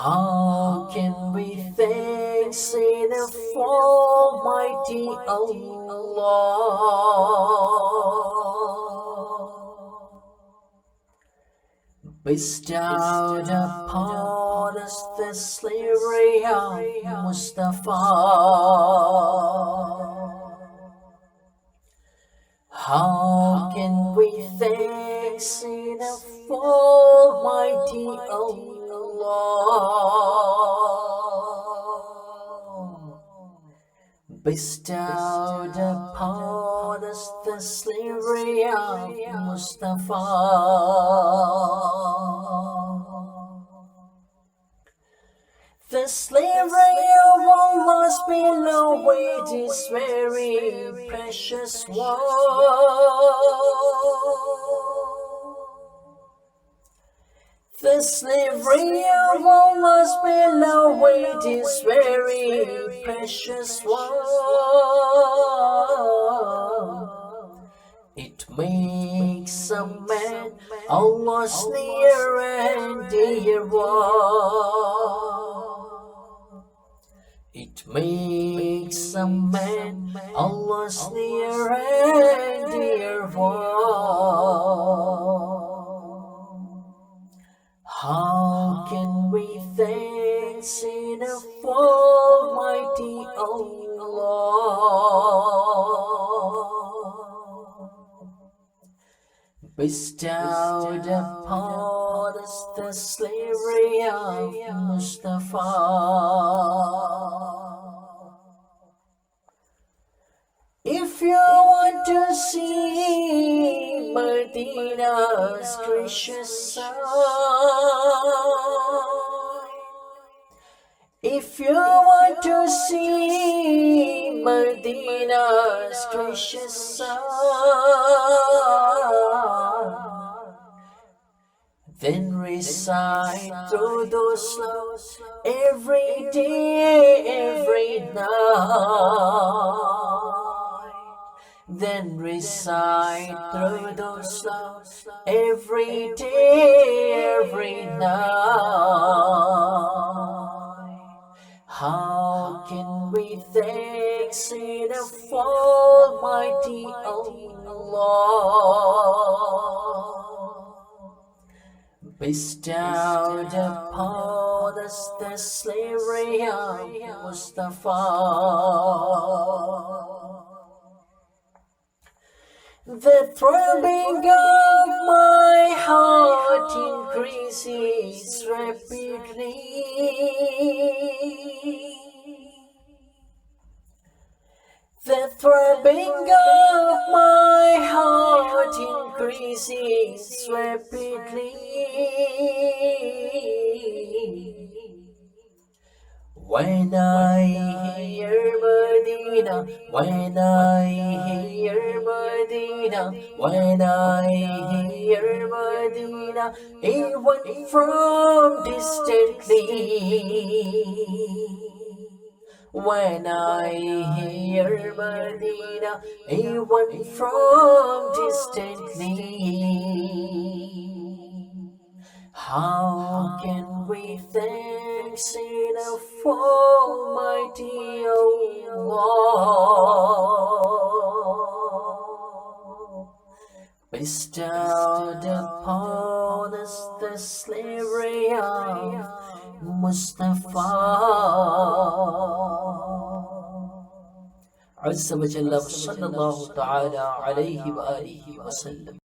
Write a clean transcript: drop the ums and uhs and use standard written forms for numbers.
How can we thank the Almighty Allah, bestowed upon us the slavery of Mustafa? How can we thank the Almighty Allah, bestowed upon us the slavery of Mustafa? The slavery of Allah's beloved is very precious one. The slavery of Allah's beloved is very precious one. It makes a man Allah's near and dear one. It makes a man Allah's near and dear one. How can we thank the Almighty Allah, bestowed upon us the slavery of Mustafa? If you want to see Medina's gracious side, if you want to see Medina's gracious side, then recite through those slows every day, every night. Then recite through those slows every day, every night. How can we thank the Almighty Allah, bestowed upon us the slavery of Mustafa? The throbbing of my heart increases rapidly. The throbbing of my heart increases rapidly when I hear Medina, when I hear Medina, when I hear Medina, even from distantly. When I hear Medina, even from distantly. How can we thank the Almighty Allah, bestowed upon us the slavery of Mustafa? عز وجل صلى الله تعالى عليه وآله وسلم.